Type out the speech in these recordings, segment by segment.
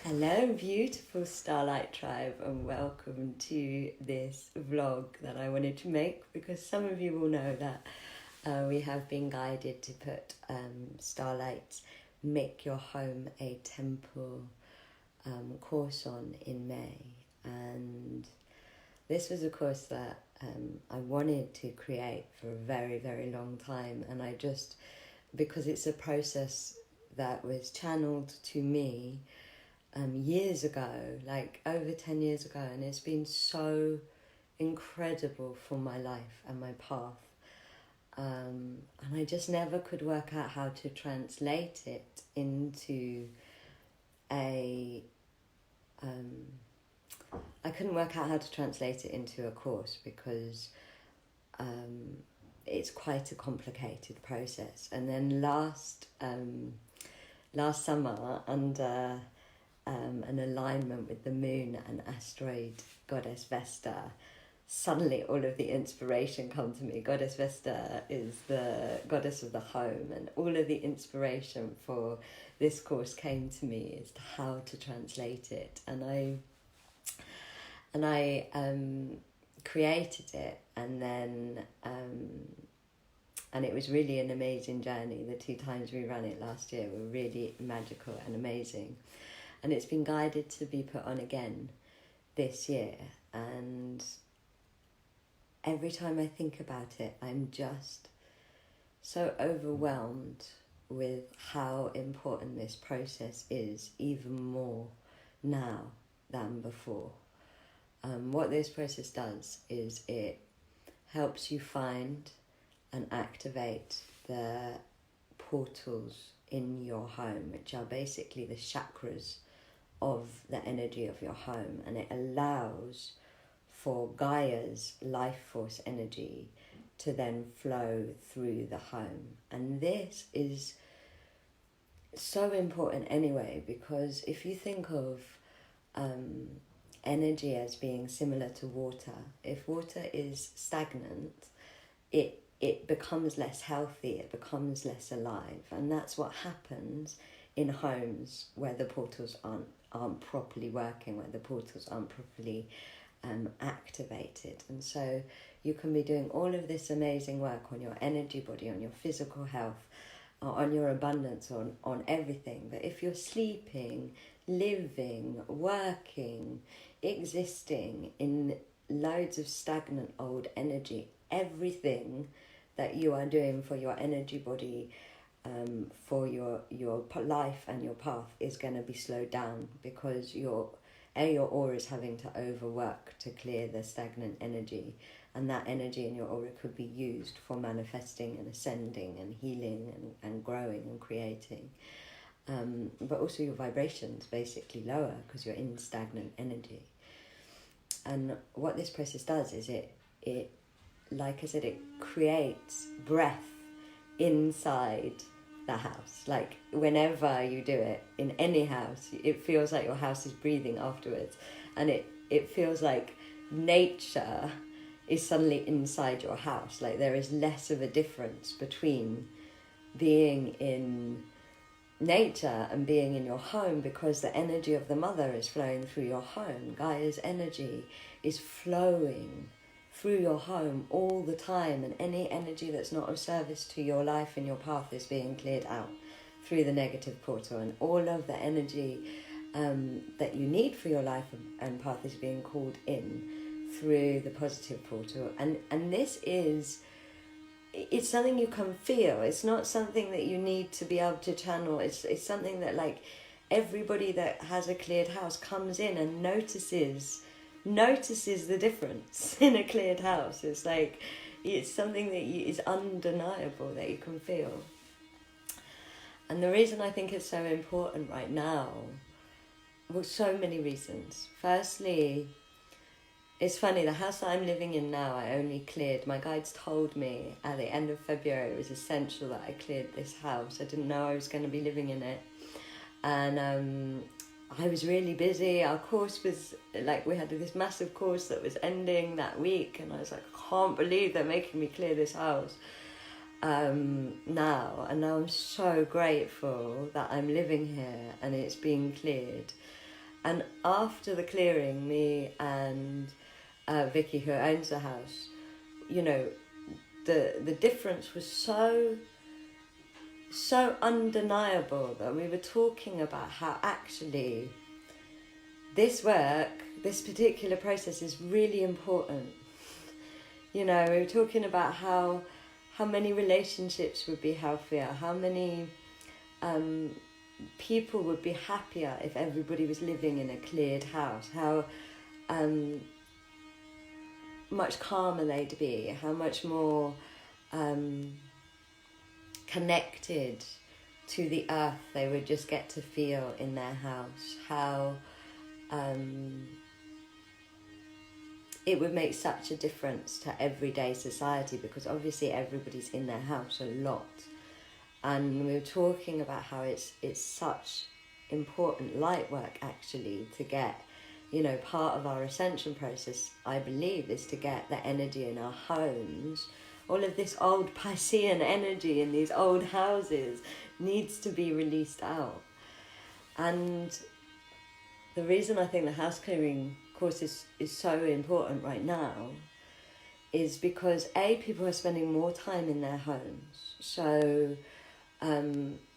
Hello, beautiful Starlight Tribe, and welcome to this vlog that I wanted to make because some of you will know that we have been guided to put Starlight's Make Your Home a Temple course on in May. And this was a course that I wanted to create for a very, very long time. And I just, because it's a process that was channeled to me years ago, like over 10 years ago, and it's been so incredible for my life and my path. And I just never could work out how to translate it into a I couldn't work out how to translate it into a course because it's quite a complicated process. And then last summer, under an alignment with the moon and asteroid goddess Vesta, suddenly all of the inspiration come to me. Goddess Vesta is the goddess of the home, and all of the inspiration for this course came to me as to how to translate it. And I created it, and then and it was really an amazing journey. The 2 times we ran it last year were really magical and amazing. And it's been guided to be put on again this year. And every time I think about it, I'm just so overwhelmed with how important this process is, even more now than before. What this process does is it helps you find and activate the portals in your home, which are basically the chakras of the energy of your home, and it allows for Gaia's life force energy to then flow through the home. And this is so important anyway, because if you think of energy as being similar to water, if water is stagnant, it becomes less healthy, it becomes less alive. And that's what happens in homes where the portals aren't properly working, where the portals aren't properly activated. And so you can be doing all of this amazing work on your energy body, on your physical health, on your abundance, on everything. But if you're sleeping, living, working, existing in loads of stagnant old energy, everything that you are doing for your energy body, for your life and your path is going to be slowed down, because your aura is having to overwork to clear the stagnant energy, and that energy in your aura could be used for manifesting and ascending and healing and growing and creating. But also your vibrations basically lower because you're in stagnant energy. And what this process does is it like I said, it creates breath inside the house. Like whenever you do it in any house, it feels like your house is breathing afterwards, and it feels like nature is suddenly inside your house. Like there is less of a difference between being in nature and being in your home, because the energy of the mother is flowing through your home. Gaia's energy is flowing through your home all the time, and any energy that's not of service to your life and your path is being cleared out through the negative portal, and all of the energy that you need for your life and path is being called in through the positive portal. And this is, it's something you can feel. It's not something that you need to be able to channel. It's something that, like, everybody that has a cleared house comes in and notices the difference in a cleared house. It's like, it's something that is undeniable, that you can feel. And the reason I think it's so important right now, well, so many reasons. Firstly, it's funny, the house that I'm living in now, I only cleared, my guides told me at the end of February it was essential that I cleared this house. I didn't know I was going to be living in it. And I was really busy. Our course was, like, we had this massive course that was ending that week, and I was like, I can't believe they're making me clear this house now. And now I'm so grateful that I'm living here and it's being cleared. And after the clearing, me and Vicky, who owns the house, you know, the difference was so undeniable that we were talking about how actually this work, this particular process is really important. You know, we were talking about how many relationships would be healthier, how many people would be happier if everybody was living in a cleared house, how much calmer they'd be, how much more connected to the earth they would just get to feel in their house, how it would make such a difference to everyday society, because obviously everybody's in their house a lot. And we were talking about how it's such important light work actually to get, you know, part of our ascension process, I believe, is to get the energy in our homes. All of this old Piscean energy in these old houses needs to be released out. And the reason I think the house clearing course is so important right now is because people are spending more time in their homes. So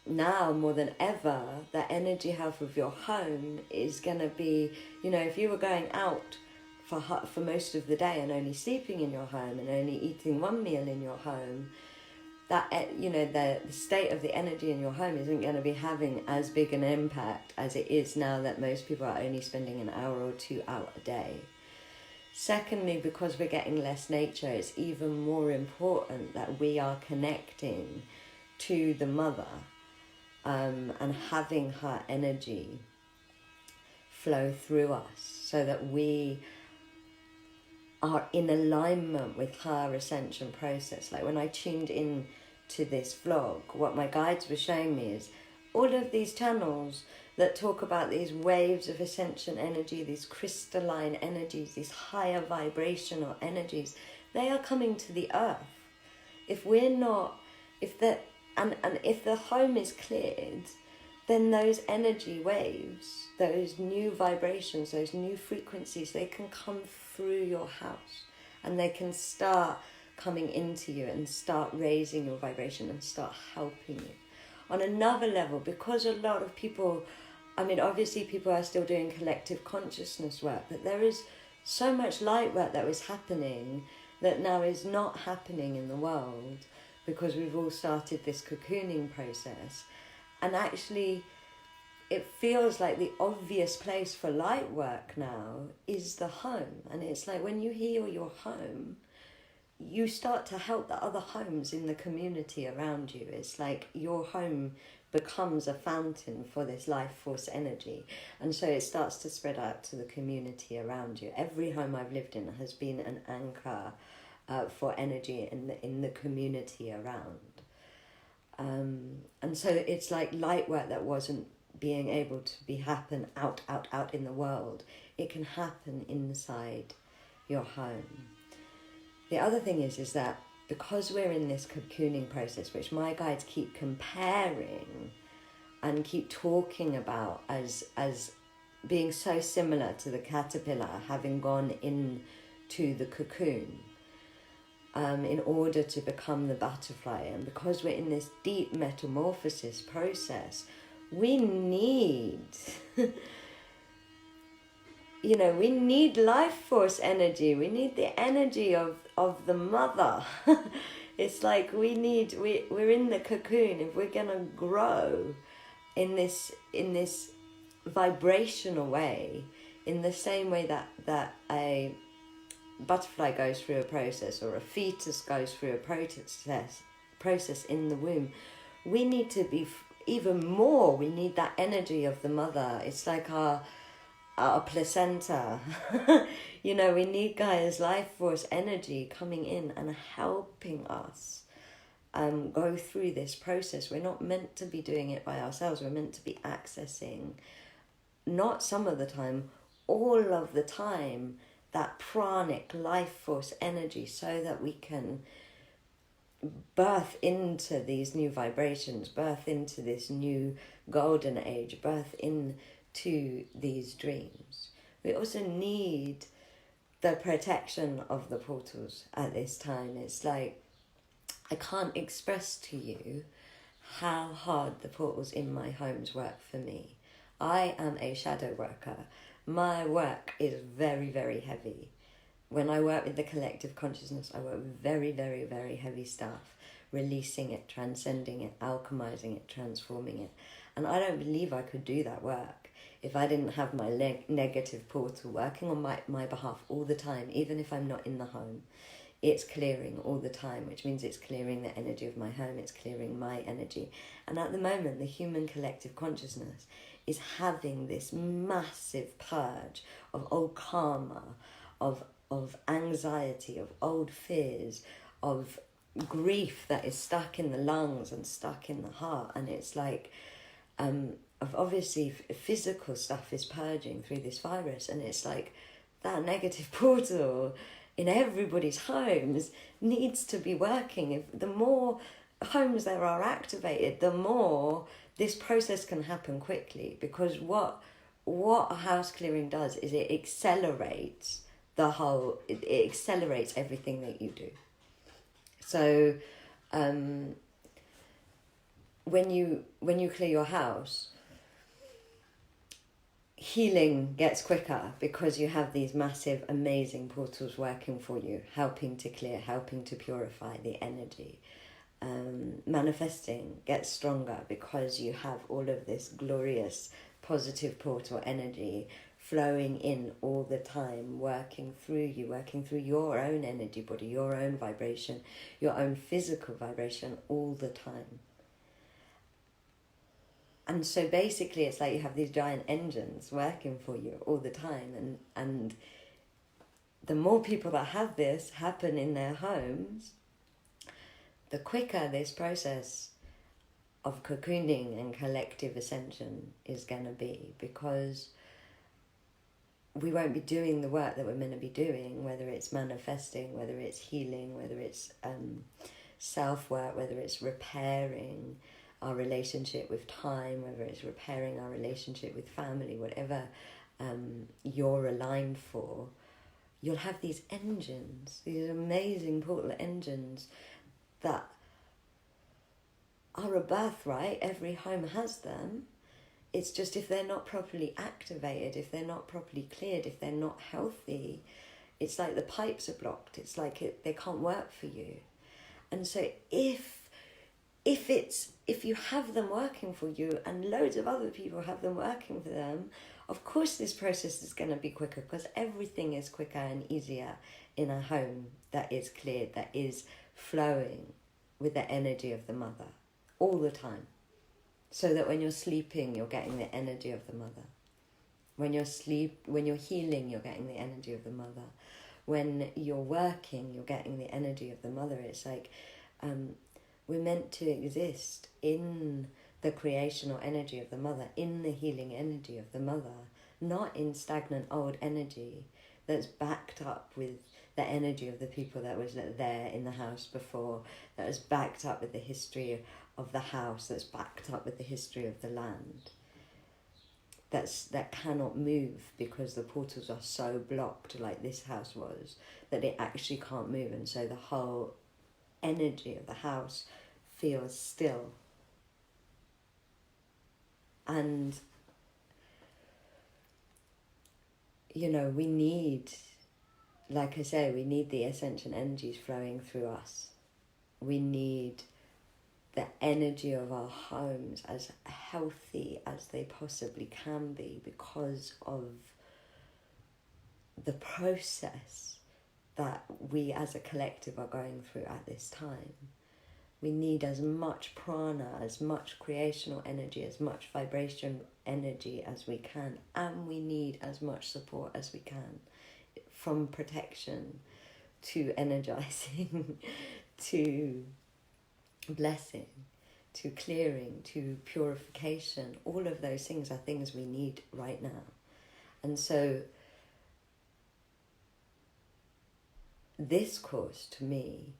now more than ever, the energy health of your home is going to be, you know, if you were going out for most of the day and only sleeping in your home and only eating one meal in your home, that, you know, the state of the energy in your home isn't going to be having as big an impact as it is now that most people are only spending an hour or 2 out a day. Secondly, because we're getting less nature, it's even more important that we are connecting to the mother and having her energy flow through us so that we are in alignment with her ascension process. Like when I tuned in to this vlog, what my guides were showing me is all of these channels that talk about these waves of ascension energy, these crystalline energies, these higher vibrational energies, they are coming to the earth. If we're not, if the home is cleared, then those energy waves, those new vibrations, those new frequencies, they can come through your house and they can start coming into you and start raising your vibration and start helping you. On another level, because a lot of people, I mean, obviously people are still doing collective consciousness work, but there is so much light work that was happening that now is not happening in the world because we've all started this cocooning process. And actually, it feels like the obvious place for light work now is the home. And it's like when you heal your home, you start to help the other homes in the community around you. It's like your home becomes a fountain for this life force energy. And so it starts to spread out to the community around you. Every home I've lived in has been an anchor for energy in the community around. And so it's like light work that wasn't being able to happen out in the world. It can happen inside your home. The other thing is that because we're in this cocooning process, which my guides keep comparing and keep talking about as being so similar to the caterpillar having gone into the cocoon in order to become the butterfly, and because we're in this deep metamorphosis process, we need we need life force energy. We need the energy of the mother. It's like we're in the cocoon. If we're gonna grow in this vibrational way, in the same way that a butterfly goes through a process or a fetus goes through a process in the womb, we need to be even more. We need that energy of the mother. It's like our placenta. We need Gaia's life force energy coming in and helping us go through this process. We're not meant to be doing it by ourselves. We're meant to be accessing, not some of the time, all of the time, that pranic life force energy so that we can birth into these new vibrations, birth into this new golden age, birth into to these dreams. We also need the protection of the portals at this time. It's like, I can't express to you how hard the portals in my homes work for me. I am a shadow worker. My work is very, very heavy. When I work with the collective consciousness, I work with very, very, very heavy stuff, releasing it, transcending it, alchemizing it, transforming it. And I don't believe I could do that work if I didn't have my negative portal working on my behalf all the time, even if I'm not in the home. It's clearing all the time, which means it's clearing the energy of my home, it's clearing my energy. And at the moment, the human collective consciousness is having this massive purge of old karma, of anxiety, of old fears, of grief that is stuck in the lungs and stuck in the heart. And it's like, of obviously physical stuff is purging through this virus, and it's like that negative portal in everybody's homes needs to be working. If the more homes there are activated, the more this process can happen quickly, because what a house clearing does is it accelerates it accelerates everything that you do. So when you clear your house, healing gets quicker because you have these massive, amazing portals working for you, helping to clear, helping to purify the energy. Manifesting gets stronger because you have all of this glorious, positive portal energy flowing in all the time, working through you, working through your own energy body, your own vibration, your own physical vibration all the time. And so basically it's like you have these giant engines working for you all the time, and the more people that have this happen in their homes, the quicker this process of cocooning and collective ascension is going to be, because we won't be doing the work that we're meant to be doing, whether it's manifesting, whether it's healing, whether it's self-work, whether it's repairing our relationship with time, whether it's repairing our relationship with family, whatever you're aligned for. You'll have these engines, these amazing portal engines that are a birthright. Every home has them. It's just if they're not properly activated, if they're not properly cleared, if they're not healthy, it's like the pipes are blocked. It's like they can't work for you. And so if you have them working for you and loads of other people have them working for them, of course this process is going to be quicker, because everything is quicker and easier in a home that is cleared, that is flowing with the energy of the mother all the time. So that when you're sleeping, you're getting the energy of the mother. When you're healing, you're getting the energy of the mother. When you're working, you're getting the energy of the mother. It's like we're meant to exist in the creational energy of the mother, in the healing energy of the mother, not in stagnant old energy that's backed up with the energy of the people that was there in the house before, that was backed up with the history of the house, that's backed up with the history of the land, that cannot move because the portals are so blocked, like this house was, that it actually can't move. And so the whole energy of the house feels still. And we need, like I say, we need the ascension energies flowing through us. We need the energy of our homes as healthy as they possibly can be, because of the process that we as a collective are going through at this time. We need as much prana, as much creational energy, as much vibration energy as we can, and we need as much support as we can, from protection to energizing to blessing to clearing to purification. All of those things are things we need right now. And so this course, to me,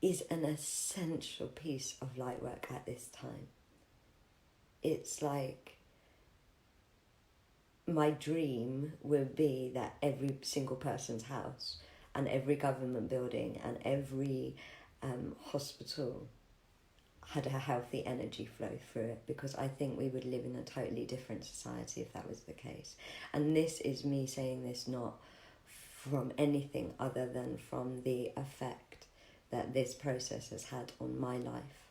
is an essential piece of light work at this time. it's like my dream would be that every single person's house and every government building and every hospital had a healthy energy flow through it, because I think we would live in a totally different society if that was the case. And this is me saying this not from anything other than from the effect that this process has had on my life,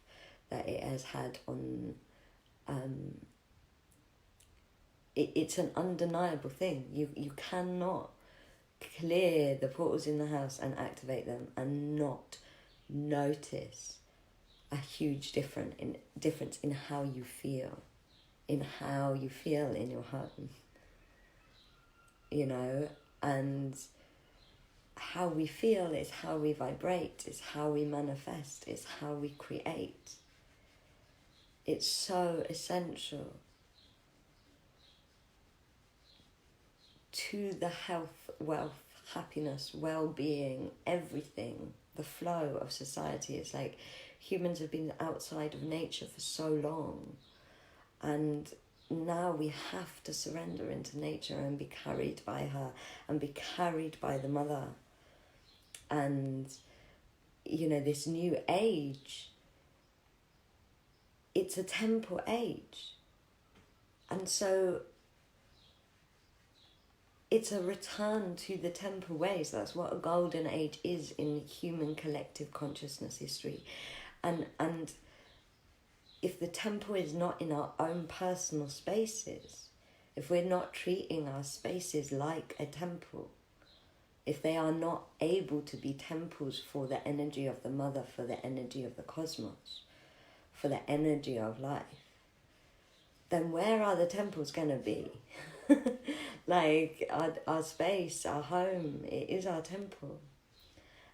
that it has had on it's an undeniable thing. You cannot clear the portals in the house and activate them and not notice a huge difference in how you feel in your home, you know. And how we feel is how we vibrate, is how we manifest, is how we create. It's so essential to the health, wealth, happiness, well-being, everything, the flow of society. It's like humans have been outside of nature for so long, and now we have to surrender into nature and be carried by her and be carried by the mother. And, you know, this new age, it's a temple age. And so it's a return to the temple ways. That's what a golden age is in human collective consciousness history. And if the temple is not in our own personal spaces, if we're not treating our spaces like a temple, if they are not able to be temples for the energy of the mother, for the energy of the cosmos, for the energy of life, then where are the temples going to be? Like our space, our home, it is our temple.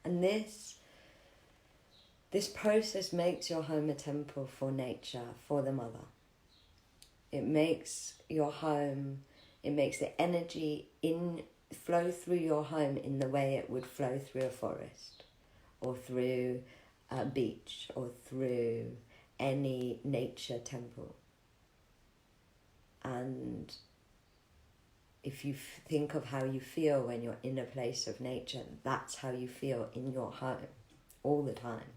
And this process makes your home a temple for nature, for the mother. It makes your home, it makes the energy flow through your home in the way it would flow through a forest or through a beach or through any nature temple. And if you think of how you feel when you're in a place of nature, that's how you feel in your home all the time.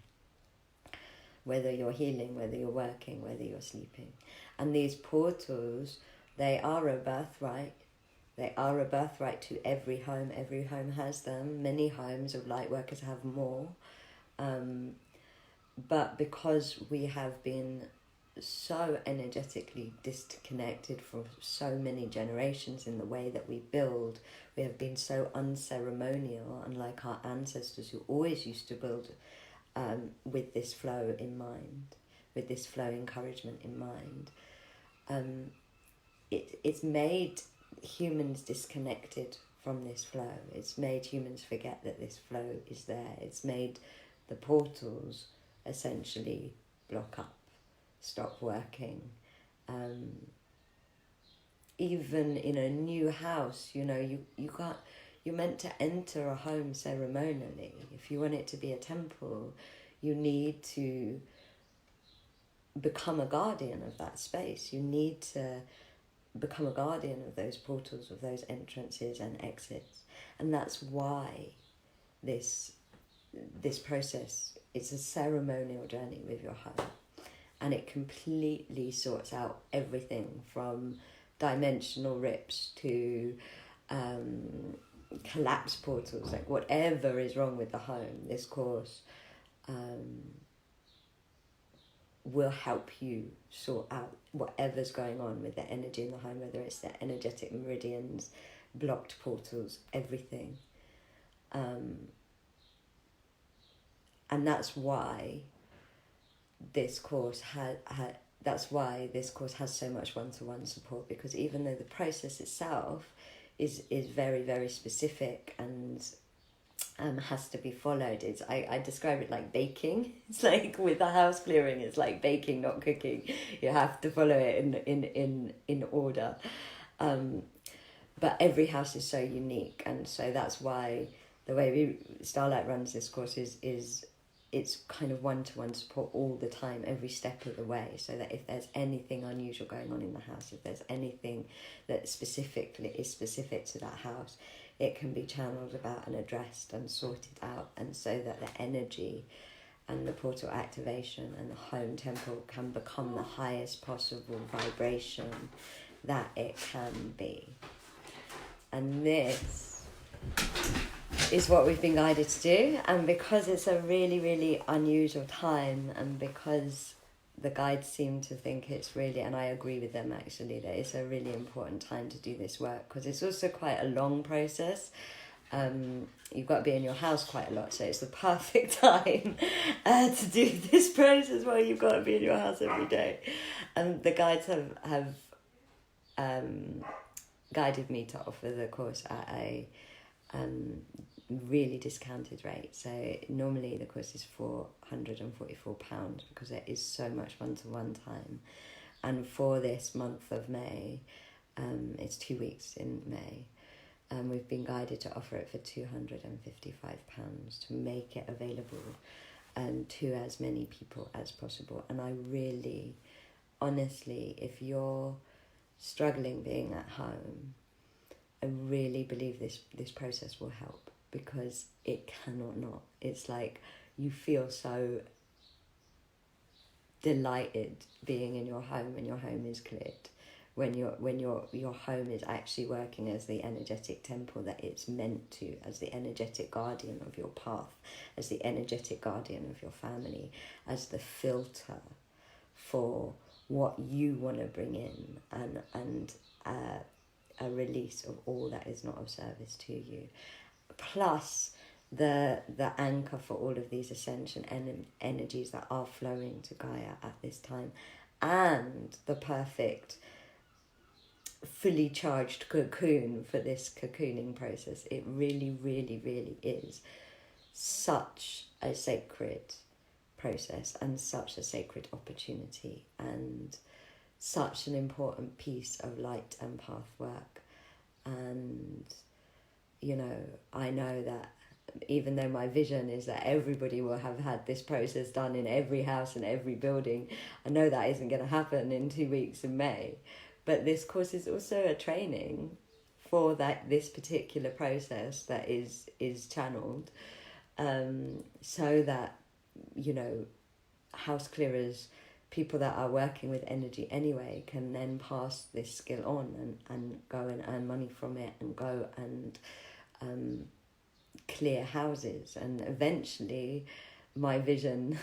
Whether you're healing, whether you're working, whether you're sleeping. And these portals, they are a birthright. They are a birthright to every home. Every home has them. Many homes of light workers have more. But because we have been so energetically disconnected for so many generations in the way that we build, we have been so unceremonial, unlike our ancestors who always used to build with this flow in mind, with this flow encouragement in mind. It's made humans disconnected from this flow. It's made humans forget that this flow is there. It's made the portals essentially block up, stop working. Even in a new house, you know, you can't, you're meant to enter a home ceremonially. If you want it to be a temple, you need to become a guardian of that space. You need to become a guardian of those portals, of those entrances and exits. And that's why this process is a ceremonial journey with your home. And it completely sorts out everything from dimensional rips to collapse portals, like whatever is wrong with the home. This course will help you sort out whatever's going on with the energy in the home, whether it's the energetic meridians, blocked portals, everything. And that's why this course has so much one-to-one support, because even though the process itself is very, very specific and has to be followed, I describe it like baking. It's like with a house clearing, it's like baking, not cooking. You have to follow it in order. But every house is so unique, and so that's why the way Starlight runs this course is it's kind of one-to-one support all the time, every step of the way, so that if there's anything unusual going on in the house, if there's anything that specifically is specific to that house, it can be channeled about and addressed and sorted out, and so that the energy and the portal activation and the home temple can become the highest possible vibration that it can be. And this is what we've been guided to do, and because it's a really, really unusual time, and because the guides seem to think it's really, and I agree with them actually, that it's a really important time to do this work, because it's also quite a long process. You've got to be in your house quite a lot, so it's the perfect time to do this process while you've got to be in your house every day. And the guides have guided me to offer the course at a really discounted rate. So normally the course is £444 because there is so much one-to-one time. And for this month of May, it's 2 weeks in May, we've been guided to offer it for £255 to make it available to as many people as possible. And I really, honestly, if you're struggling being at home, I really believe this process will help, because it cannot not. It's like you feel so delighted being in your home when your home is cleared, when your home is actually working as the energetic temple that it's meant to, as the energetic guardian of your path, as the energetic guardian of your family, as the filter for what you want to bring in, and a release of all that is not of service to you, plus the anchor for all of these ascension energies that are flowing to Gaia at this time, and the perfect fully charged cocoon for this cocooning process. It really, really, really is such a sacred process, and such a sacred opportunity, and such an important piece of light and path work. And I know that even though my vision is that everybody will have had this process done in every house and every building, I know that isn't going to happen in 2 weeks in May. But this course is also a training for this particular process that is channeled, so that, house clearers, people that are working with energy anyway, can then pass this skill on and go and earn money from it, and go and clear houses. And eventually my vision,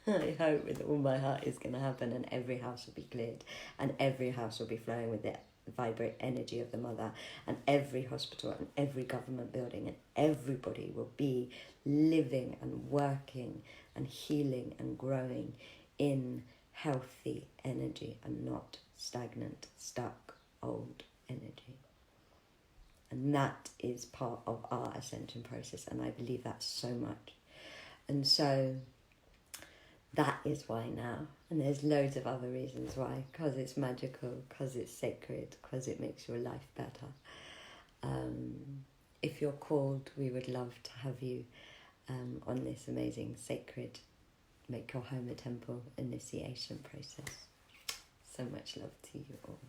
I hope with all my heart, is going to happen, and every house will be cleared, and every house will be flowing with the vibrant energy of the mother, and every hospital and every government building, and everybody will be living and working and healing and growing in healthy energy, and not stagnant, stuck, old energy. And that is part of our ascension process, and I believe that so much. And so that is why now. And there's loads of other reasons why, because it's magical, because it's sacred, because it makes your life better. If you're called, we would love to have you on this amazing sacred Make Your Home a Temple initiation process. So much love to you all.